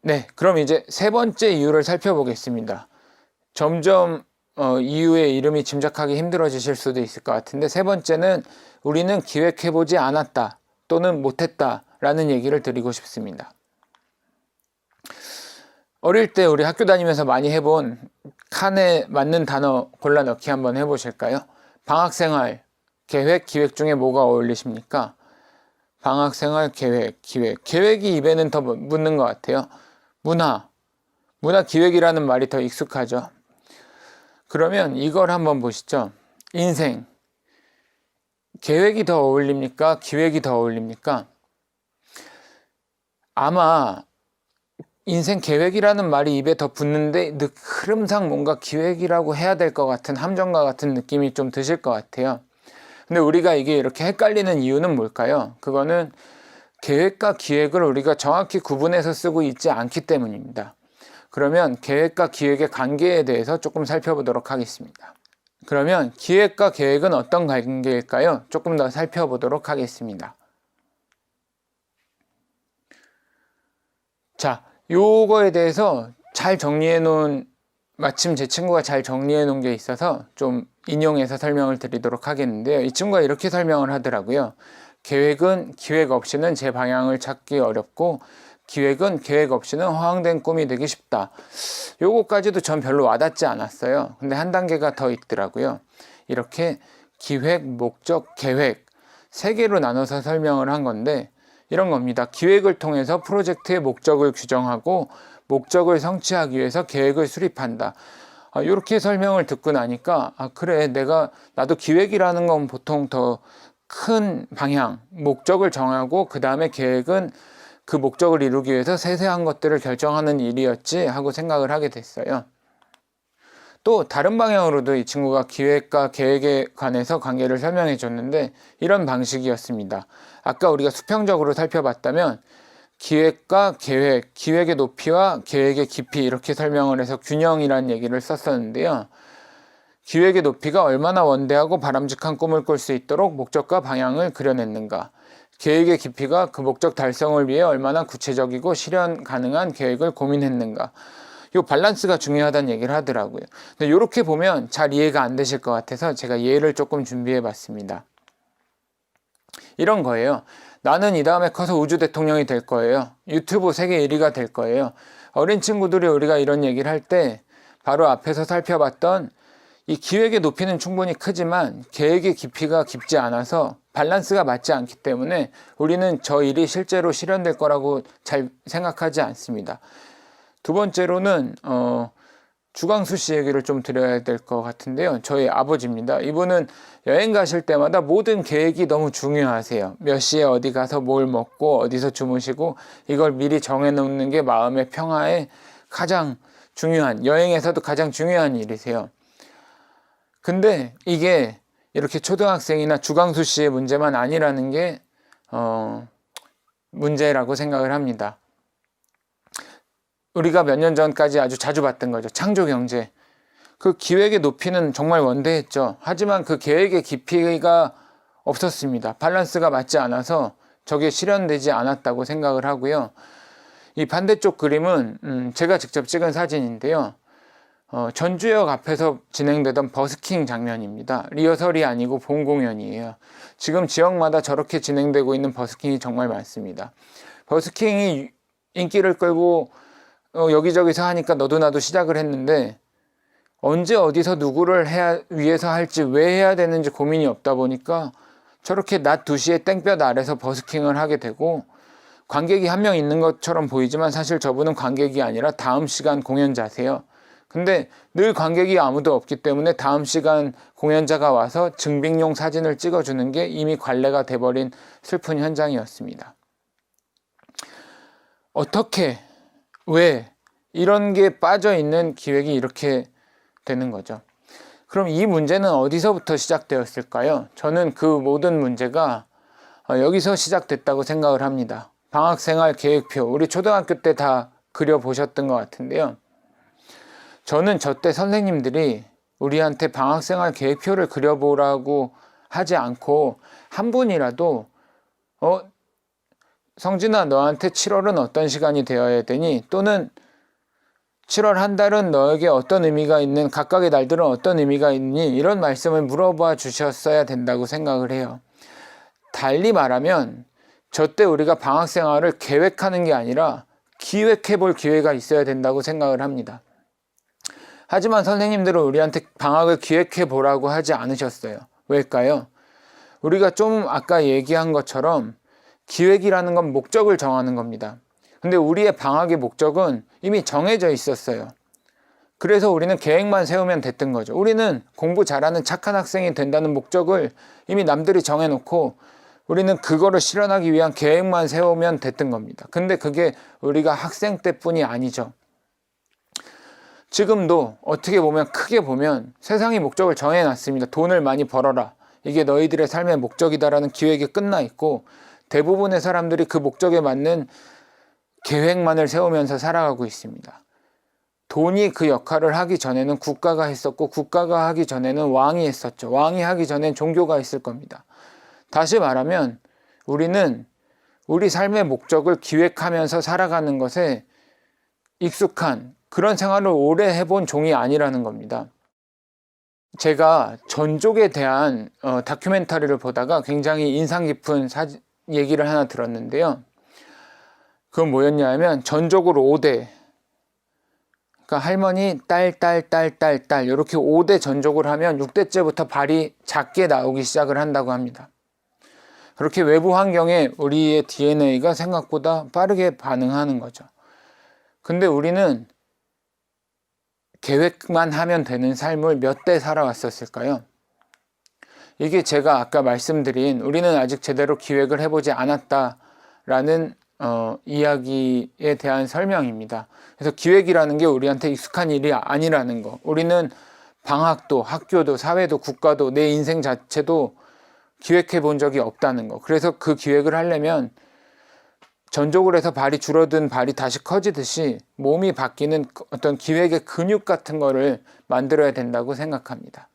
네, 그럼 이제 세 번째 이유를 살펴보겠습니다. 점점 이유의 이름이 짐작하기 힘들어지실 수도 있을 것 같은데, 세 번째는 우리는 기획해보지 않았다 또는 못했다 라는 얘기를 드리고 싶습니다. 어릴 때 우리 학교 다니면서 많이 해본 칸에 맞는 단어 골라 넣기 한번 해보실까요? 방학생활, 계획, 기획 중에 뭐가 어울리십니까? 방학생활, 계획, 기획. 계획이 입에는 더 묻는 것 같아요. 문화 기획이라는 말이 더 익숙하죠. 그러면 이걸 한번 보시죠. 인생, 계획이 더 어울립니까? 기획이 더 어울립니까? 아마 인생 계획이라는 말이 입에 더 붙는데 흐름상 뭔가 기획이라고 해야 될 것 같은 함정과 같은 느낌이 좀 드실 것 같아요. 근데 우리가 이게 이렇게 헷갈리는 이유는 뭘까요? 그거는 계획과 기획을 우리가 정확히 구분해서 쓰고 있지 않기 때문입니다. 그러면 계획과 기획의 관계에 대해서 조금 살펴보도록 하겠습니다. 그러면 기획과 계획은 어떤 관계일까요? 조금 더 살펴보도록 하겠습니다. 자, 요거에 대해서 잘 정리해 놓은, 마침 제 친구가 잘 정리해 놓은 게 있어서 좀 인용해서 설명을 드리도록 하겠는데요. 이 친구가 이렇게 설명을 하더라고요. 계획은 기획 없이는 제 방향을 찾기 어렵고, 기획은 계획 없이는 허황된 꿈이 되기 쉽다. 요거까지도 전 별로 와닿지 않았어요. 근데 한 단계가 더 있더라고요. 이렇게 기획, 목적, 계획 세 개로 나눠서 설명을 한 건데, 이런 겁니다. 기획을 통해서 프로젝트의 목적을 규정하고 목적을 성취하기 위해서 계획을 수립한다. 이렇게 설명을 듣고 나니까 그래, 나도 기획이라는 건 보통 더 큰 방향, 목적을 정하고 그 다음에 계획은 그 목적을 이루기 위해서 세세한 것들을 결정하는 일이었지 하고 생각을 하게 됐어요. 또 다른 방향으로도 이 친구가 기획과 계획에 관해서 관계를 설명해 줬는데 이런 방식이었습니다. 아까 우리가 수평적으로 살펴봤다면 기획과 계획, 기획의 높이와 계획의 깊이 이렇게 설명을 해서 균형이라는 얘기를 썼었는데요. 기획의 높이가 얼마나 원대하고 바람직한 꿈을 꿀 수 있도록 목적과 방향을 그려냈는가. 계획의 깊이가 그 목적 달성을 위해 얼마나 구체적이고 실현 가능한 계획을 고민했는가. 이 밸런스가 중요하다는 얘기를 하더라고요. 근데 이렇게 보면 잘 이해가 안 되실 것 같아서 제가 예를 조금 준비해 봤습니다. 이런 거예요. 나는 이 다음에 커서 우주 대통령이 될 거예요. 유튜브 세계 1위가 될 거예요. 어린 친구들이 우리가 이런 얘기를 할 때 바로 앞에서 살펴봤던 이 기획의 높이는 충분히 크지만 계획의 깊이가 깊지 않아서 밸런스가 맞지 않기 때문에 우리는 저 일이 실제로 실현될 거라고 잘 생각하지 않습니다. 두 번째로는 주광수 씨 얘기를 좀 드려야 될 것 같은데요. 저희 아버지입니다. 이분은 여행 가실 때마다 모든 계획이 너무 중요하세요. 몇 시에 어디 가서 뭘 먹고 어디서 주무시고 이걸 미리 정해놓는 게 마음의 평화에 가장 중요한, 여행에서도 가장 중요한 일이세요. 근데 이게 이렇게 초등학생이나 주광수 씨의 문제만 아니라는 게 문제라고 생각을 합니다. 우리가 몇 년 전까지 아주 자주 봤던 거죠. 창조경제. 그 기획의 높이는 정말 원대했죠. 하지만 그 계획의 깊이가 없었습니다. 밸런스가 맞지 않아서 저게 실현되지 않았다고 생각을 하고요. 이 반대쪽 그림은 제가 직접 찍은 사진인데요. 전주역 앞에서 진행되던 버스킹 장면입니다. 리허설이 아니고 본 공연이에요. 지금 지역마다 저렇게 진행되고 있는 버스킹이 정말 많습니다. 버스킹이 인기를 끌고 여기저기서 하니까 너도 나도 시작을 했는데 언제 어디서 누구를 위해서 할지 왜 해야 되는지 고민이 없다 보니까 저렇게 낮 2시에 땡볕 아래서 버스킹을 하게 되고 관객이 한 명 있는 것처럼 보이지만 사실 저분은 관객이 아니라 다음 시간 공연자세요. 근데 늘 관객이 아무도 없기 때문에 다음 시간 공연자가 와서 증빙용 사진을 찍어주는 게 이미 관례가 돼버린 슬픈 현장이었습니다. 어떻게, 왜 이런 게 빠져있는 기획이 이렇게 되는 거죠. 그럼 이 문제는 어디서부터 시작되었을까요? 저는 그 모든 문제가 여기서 시작됐다고 생각을 합니다. 방학생활 계획표, 우리 초등학교 때 다 그려보셨던 것 같은데요. 저는 저 때 선생님들이 우리한테 방학생활 계획표를 그려보라고 하지 않고 한 분이라도 성진아, 너한테 7월은 어떤 시간이 되어야 되니? 또는 7월 한 달은 너에게 어떤 의미가 있는, 각각의 날들은 어떤 의미가 있니? 이런 말씀을 물어봐 주셨어야 된다고 생각을 해요. 달리 말하면 저때 우리가 방학 생활을 계획하는 게 아니라 기획해 볼 기회가 있어야 된다고 생각을 합니다. 하지만 선생님들은 우리한테 방학을 기획해 보라고 하지 않으셨어요. 왜일까요? 우리가 좀 아까 얘기한 것처럼 기획이라는 건 목적을 정하는 겁니다. 근데 우리의 방학의 목적은 이미 정해져 있었어요. 그래서 우리는 계획만 세우면 됐던 거죠. 우리는 공부 잘하는 착한 학생이 된다는 목적을 이미 남들이 정해놓고 우리는 그거를 실현하기 위한 계획만 세우면 됐던 겁니다. 근데 그게 우리가 학생 때뿐이 아니죠. 지금도 어떻게 보면, 크게 보면 세상이 목적을 정해놨습니다. 돈을 많이 벌어라. 이게 너희들의 삶의 목적이다라는 기획이 끝나 있고, 대부분의 사람들이 그 목적에 맞는 계획만을 세우면서 살아가고 있습니다. 돈이 그 역할을 하기 전에는 국가가 했었고, 국가가 하기 전에는 왕이 했었죠. 왕이 하기 전엔 종교가 있을 겁니다. 다시 말하면 우리는 우리 삶의 목적을 기획하면서 살아가는 것에 익숙한 그런 생활을 오래 해본 종이 아니라는 겁니다. 제가 전족에 대한 다큐멘터리를 보다가 굉장히 인상 깊은 얘기를 하나 들었는데요. 그건 뭐였냐면 전족으로 5대, 그러니까 할머니, 딸 이렇게 5대 전족을 하면 6대째부터 발이 작게 나오기 시작을 한다고 합니다. 그렇게 외부 환경에 우리의 DNA가 생각보다 빠르게 반응하는 거죠. 근데 우리는 계획만 하면 되는 삶을 몇 대 살아왔었을까요? 이게 제가 아까 말씀드린 우리는 아직 제대로 기획을 해보지 않았다라는 이야기에 대한 설명입니다. 그래서 기획이라는 게 우리한테 익숙한 일이 아니라는 거. 우리는 방학도, 학교도, 사회도, 국가도, 내 인생 자체도 기획해 본 적이 없다는 거. 그래서 그 기획을 하려면 전족을 해서 발이 줄어든 발이 다시 커지듯이 몸이 바뀌는 어떤 기획의 근육 같은 거를 만들어야 된다고 생각합니다.